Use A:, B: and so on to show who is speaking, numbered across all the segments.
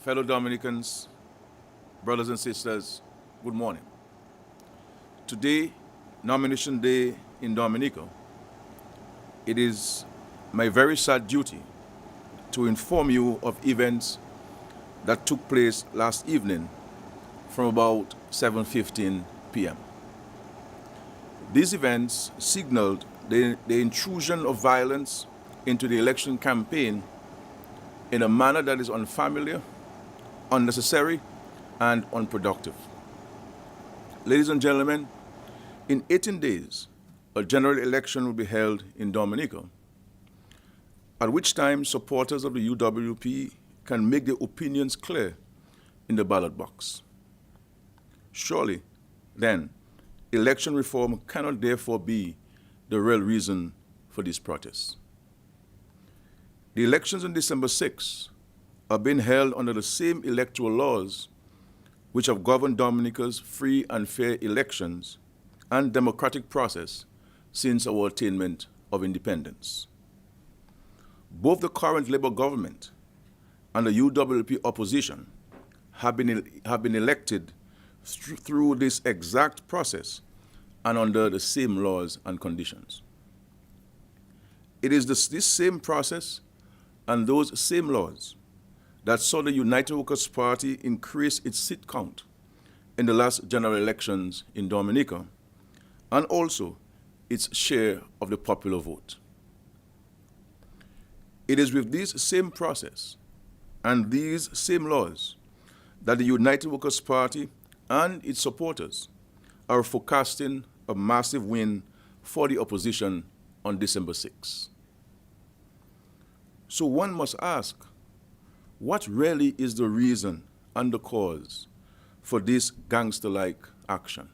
A: Fellow Dominicans, brothers and sisters, good morning. Today, nomination day in Dominica, it is my very sad duty to inform you of events that took place last evening from about 7:15 p.m. These events signaled the intrusion of violence into the election campaign in a manner that is unfamiliar, unnecessary, and unproductive. Ladies and gentlemen, in 18 days, a general election will be held in Dominica, at which time supporters of the UWP can make their opinions clear in the ballot box. Surely, then, election reform cannot therefore be the real reason for these protests. The elections on December 6 are being held under the same electoral laws which have governed Dominica's free and fair elections and democratic process since our attainment of independence. Both the current Labour government and the UWP opposition have been elected through this exact process and under the same laws and conditions. It is this same process and those same laws that saw the United Workers' Party increase its seat count in the last general elections in Dominica, and also its share of the popular vote. It is with this same process and these same laws that the United Workers' Party and its supporters are forecasting a massive win for the opposition on December 6. So one must ask, what really is the reason and the cause for this gangster-like action?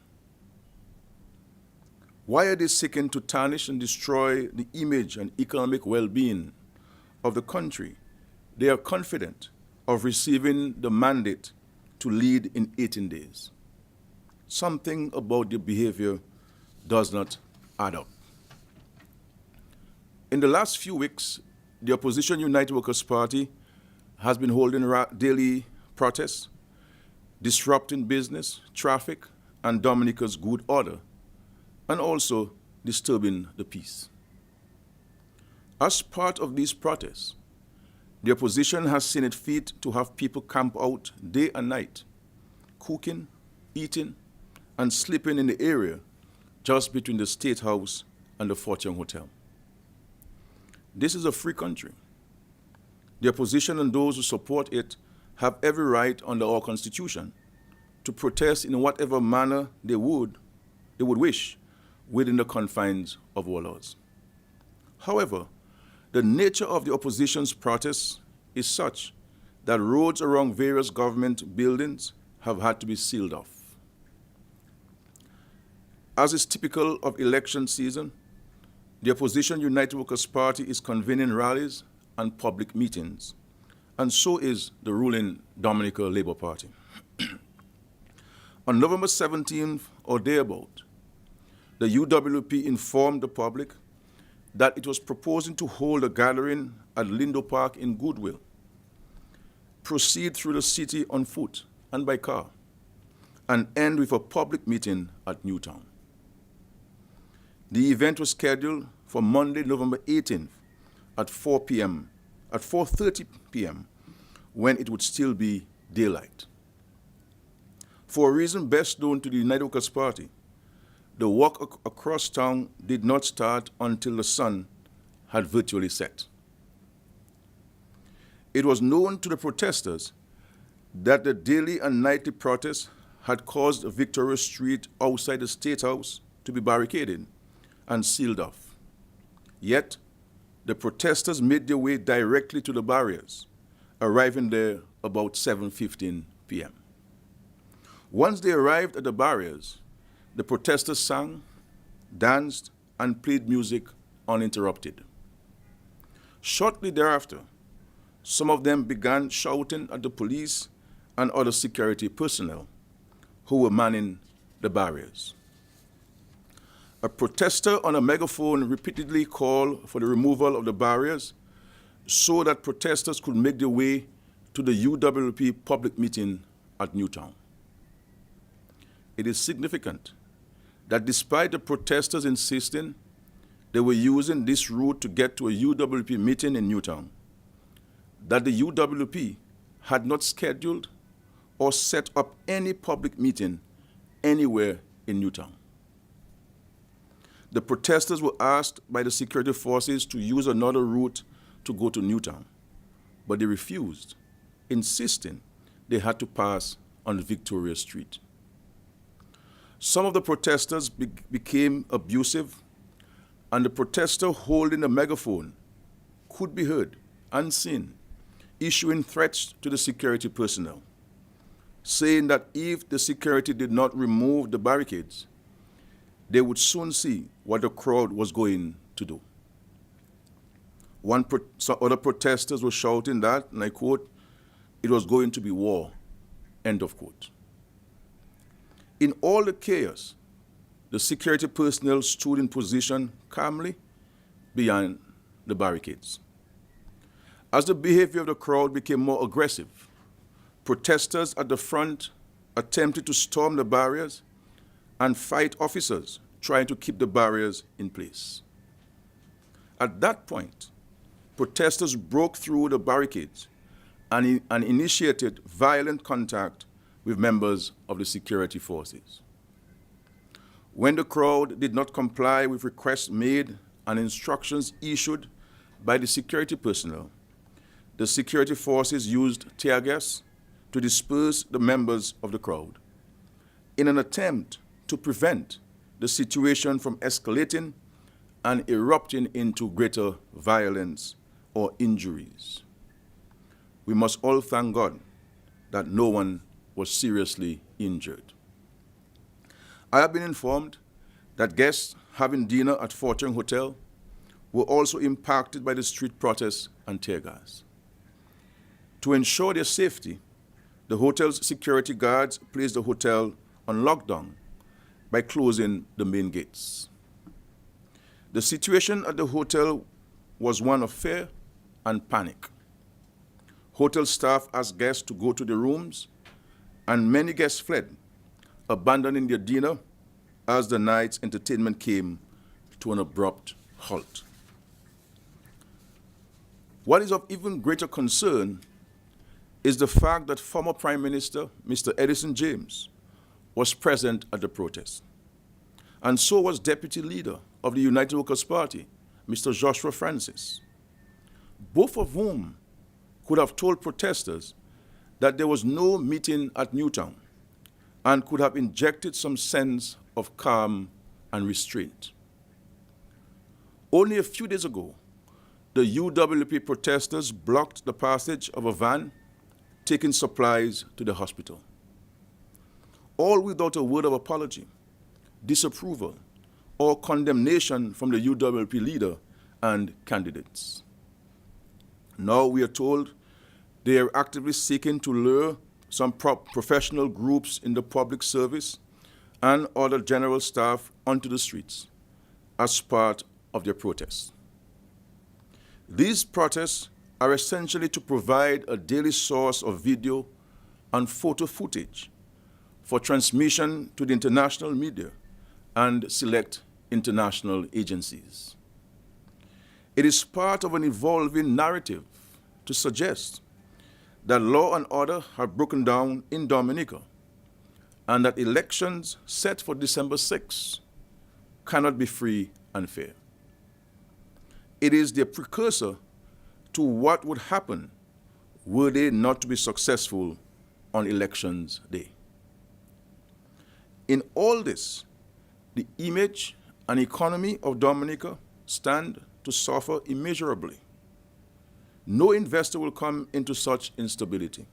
A: Why are they seeking to tarnish and destroy the image and economic well-being of the country they are confident of receiving the mandate to lead in 18 days? Something about their behavior does not add up. In the last few weeks, the opposition United Workers' Party has been holding daily protests, disrupting business, traffic, and Dominica's good order, and also disturbing the peace. As part of these protests, the opposition has seen it fit to have people camp out day and night, cooking, eating, and sleeping in the area just between the State House and the Fortune Hotel. This is a free country. The opposition and those who support it have every right under our Constitution to protest in whatever manner they would wish within the confines of our laws. However, the nature of the opposition's protests is such that roads around various government buildings have had to be sealed off. As is typical of election season, the opposition United Workers' Party is convening rallies and public meetings, and so is the ruling Dominica Labour Party. On November 17th or thereabout, the UWP informed the public that it was proposing to hold a gathering at Lindo Park in Goodwill, proceed through the city on foot and by car, and end with a public meeting at Newtown. The event was scheduled for Monday, November 18th at 4:30 p.m., when it would still be daylight. For a reason best known to the United Workers' Party, the walk across town did not start until the sun had virtually set. It was known to the protesters that the daily and nightly protests had caused Victoria Street outside the State House to be barricaded and sealed off. Yet, the protesters made their way directly to the barriers, arriving there about 7:15 p.m. Once they arrived at the barriers, the protesters sang, danced, and played music uninterrupted. Shortly thereafter, some of them began shouting at the police and other security personnel who were manning the barriers. A protester on a megaphone repeatedly called for the removal of the barriers so that protesters could make their way to the UWP public meeting at Newtown. It is significant that despite the protesters insisting they were using this route to get to a UWP meeting in Newtown, that the UWP had not scheduled or set up any public meeting anywhere in Newtown. The protesters were asked by the security forces to use another route to go to Newtown, but they refused, insisting they had to pass on Victoria Street. Some of the protesters became abusive, and the protester holding a megaphone could be heard and seen issuing threats to the security personnel, saying that if the security did not remove the barricades, they would soon see what the crowd was going to do. Some other protesters were shouting that, and I quote, "It was going to be war," end of quote. In all the chaos, the security personnel stood in position calmly behind the barricades. As the behavior of the crowd became more aggressive, protesters at the front attempted to storm the barriers and fight officers trying to keep the barriers in place. At that point, protesters broke through the barricades and initiated violent contact with members of the security forces. When the crowd did not comply with requests made and instructions issued by the security personnel, the security forces used tear gas to disperse the members of the crowd in an attempt to prevent the situation from escalating and erupting into greater violence or injuries. We must all thank God that no one was seriously injured. I have been informed that guests having dinner at Fortune Hotel were also impacted by the street protests and tear gas. To ensure their safety, the hotel's security guards placed the hotel on lockdown by closing the main gates. The situation at the hotel was one of fear and panic. Hotel staff asked guests to go to their rooms, and many guests fled, abandoning their dinner as the night's entertainment came to an abrupt halt. What is of even greater concern is the fact that former Prime Minister, Mr. Edison James, was present at the protest. And so was Deputy Leader of the United Workers' Party, Mr. Joshua Francis, both of whom could have told protesters that there was no meeting at Newtown and could have injected some sense of calm and restraint. Only a few days ago, the UWP protesters blocked the passage of a van taking supplies to the hospital, all without a word of apology, disapproval, or condemnation from the UWP leader and candidates. Now we are told they are actively seeking to lure some professional groups in the public service and other general staff onto the streets as part of their protests. These protests are essentially to provide a daily source of video and photo footage for transmission to the international media and select international agencies. It is part of an evolving narrative to suggest that law and order have broken down in Dominica and that elections set for December 6 cannot be free and fair. It is the precursor to what would happen were they not to be successful on elections day. In all this, the image and economy of Dominica stand to suffer immeasurably. No investor will come into such instability.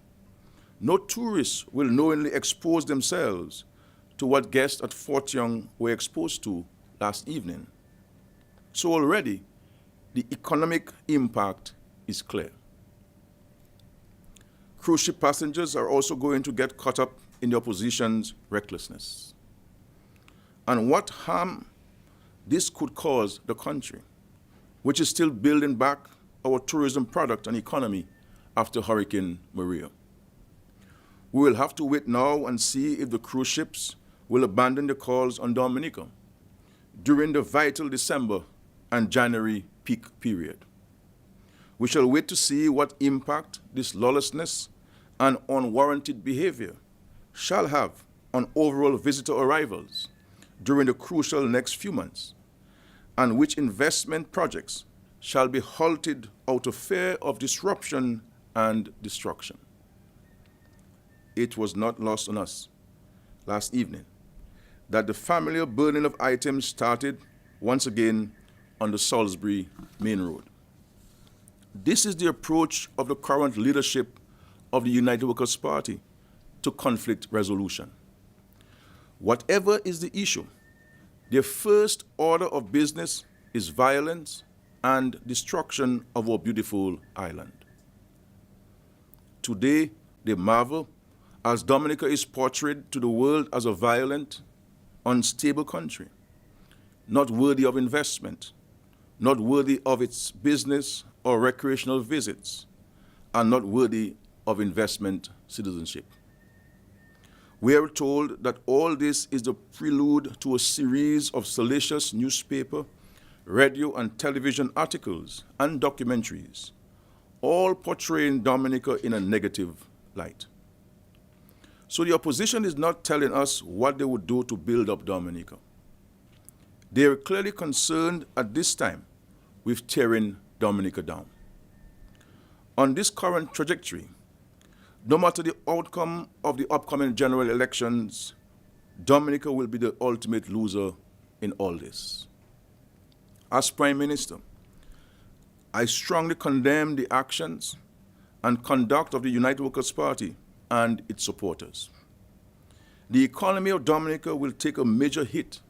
A: No tourists will knowingly expose themselves to what guests at Fort Young were exposed to last evening. So already, the economic impact is clear. Cruise ship passengers are also going to get caught up in the opposition's recklessness. And what harm this could cause the country, which is still building back our tourism product and economy after Hurricane Maria. We will have to wait now and see if the cruise ships will abandon the calls on Dominica during the vital December and January peak period. We shall wait to see what impact this lawlessness and unwarranted behavior shall have on overall visitor arrivals during the crucial next few months, and which investment projects shall be halted out of fear of disruption and destruction. It was not lost on us last evening that the familiar burning of items started once again on the Salisbury Main Road. This is the approach of the current leadership of the United Workers' Party to conflict resolution. Whatever is the issue, their first order of business is violence and destruction of our beautiful island. Today, they marvel as Dominica is portrayed to the world as a violent, unstable country, not worthy of investment, not worthy of its business or recreational visits, and not worthy of investment citizenship. We are told that all this is the prelude to a series of salacious newspaper, radio, and television articles and documentaries, all portraying Dominica in a negative light. So the opposition is not telling us what they would do to build up Dominica. They are clearly concerned at this time with tearing Dominica down. On this current trajectory, no matter the outcome of the upcoming general elections, Dominica will be the ultimate loser in all this. As Prime Minister, I strongly condemn the actions and conduct of the United Workers' Party and its supporters. The economy of Dominica will take a major hit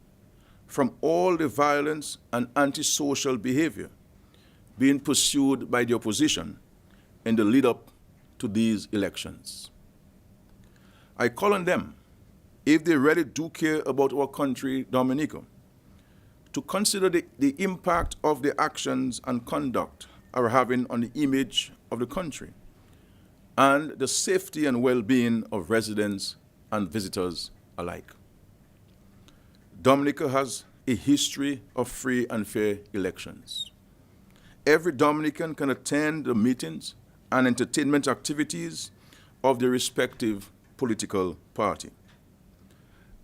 A: from all the violence and antisocial behavior being pursued by the opposition in the lead up to these elections. I call on them, if they really do care about our country, Dominica, to consider the impact of their actions and conduct are having on the image of the country and the safety and well-being of residents and visitors alike. Dominica has a history of free and fair elections. Every Dominican can attend the meetings and entertainment activities of their respective political party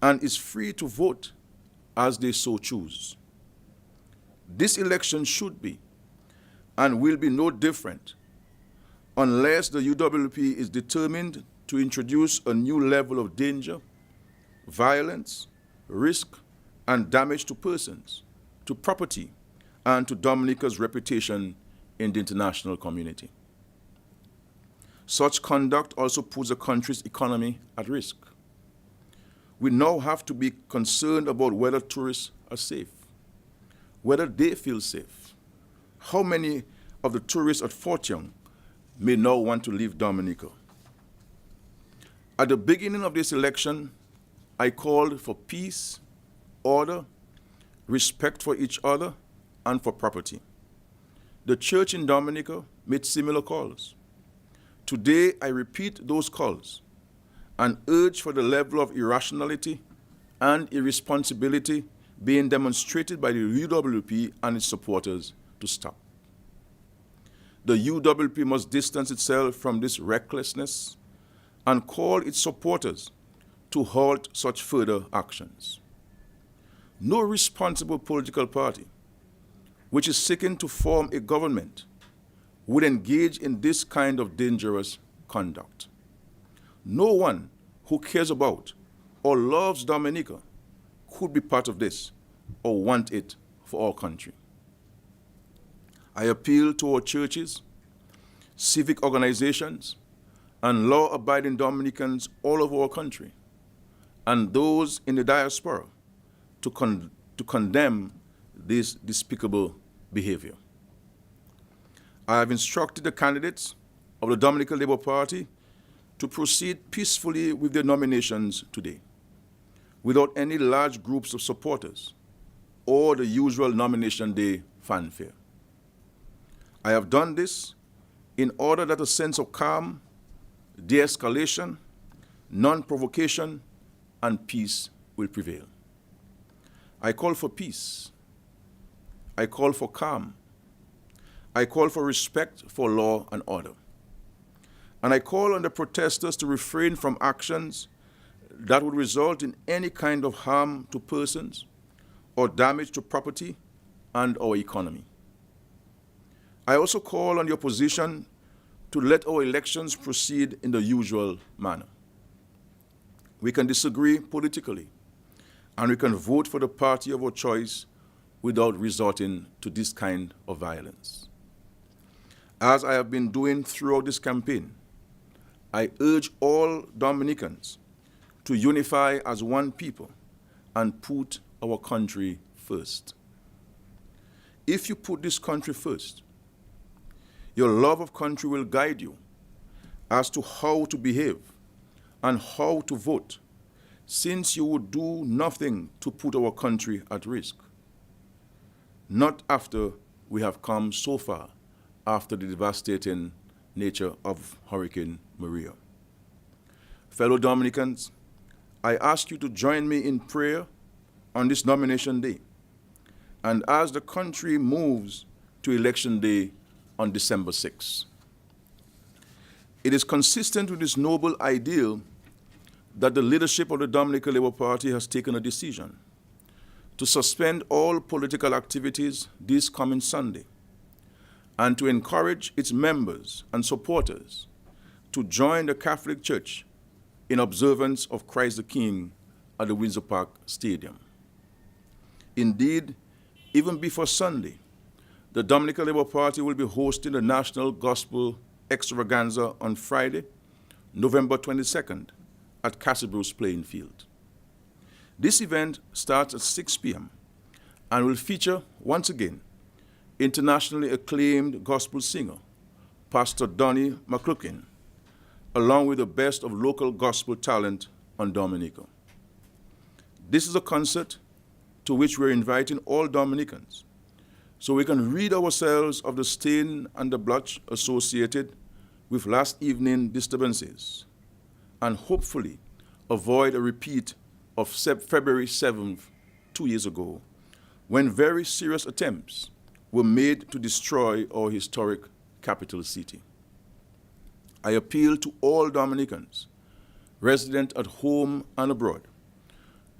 A: and is free to vote as they so choose. This election should be and will be no different unless the UWP is determined to introduce a new level of danger, violence, risk, and damage to persons, to property, and to Dominica's reputation in the international community. Such conduct also puts the country's economy at risk. We now have to be concerned about whether tourists are safe, whether they feel safe. How many of the tourists at Fort Young may now want to leave Dominica? At the beginning of this election, I called for peace, order, respect for each other, and for property. The church in Dominica made similar calls. Today, I repeat those calls and urge for the level of irrationality and irresponsibility being demonstrated by the UWP and its supporters to stop. The UWP must distance itself from this recklessness and call its supporters to halt such further actions. No responsible political party which is seeking to form a government would engage in this kind of dangerous conduct. No one who cares about or loves Dominica could be part of this or want it for our country. I appeal to our churches, civic organizations, and law-abiding Dominicans all over our country, and those in the diaspora to condemn this despicable behavior. I have instructed the candidates of the Dominican Labour Party to proceed peacefully with their nominations today, without any large groups of supporters or the usual nomination day fanfare. I have done this in order that a sense of calm, de-escalation, non-provocation, and peace will prevail. I call for peace. I call for calm. I call for respect for law and order. And I call on the protesters to refrain from actions that would result in any kind of harm to persons or damage to property and our economy. I also call on the opposition to let our elections proceed in the usual manner. We can disagree politically, and we can vote for the party of our choice without resorting to this kind of violence. As I have been doing throughout this campaign, I urge all Dominicans to unify as one people and put our country first. If you put this country first, your love of country will guide you as to how to behave and how to vote, since you would do nothing to put our country at risk. Not after we have come so far after the devastating nature of Hurricane Maria. Fellow Dominicans, I ask you to join me in prayer on this nomination day, and as the country moves to Election Day on December 6th. It is consistent with this noble ideal that the leadership of the Dominican Labour Party has taken a decision to suspend all political activities this coming Sunday and to encourage its members and supporters to join the Catholic Church in observance of Christ the King at the Windsor Park Stadium. Indeed, even before Sunday, the Dominican Labour Party will be hosting the National Gospel Extravaganza on Friday, November 22nd at Castle Playing Field. This event starts at 6 p.m. and will feature, once again, internationally acclaimed gospel singer, Pastor Donnie McCluckin, along with the best of local gospel talent on Dominica. This is a concert to which we're inviting all Dominicans, so we can rid ourselves of the stain and the blotch associated with last evening's disturbances, and hopefully avoid a repeat of February 7th, 2 years ago, when very serious attempts were made to destroy our historic capital city. I appeal to all Dominicans, resident at home and abroad,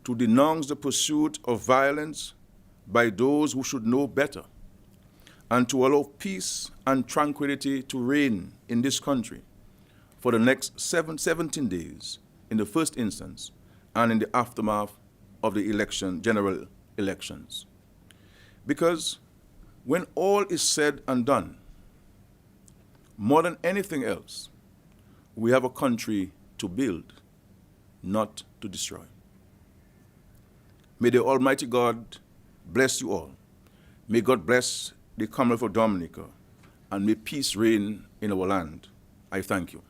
A: to denounce the pursuit of violence by those who should know better, and to allow peace and tranquility to reign in this country for the next 17 days in the first instance and in the aftermath of the general elections. Because when all is said and done, more than anything else, we have a country to build, not to destroy. May the Almighty God bless you all. May God bless the Commonwealth of Dominica, and may peace reign in our land. I thank you.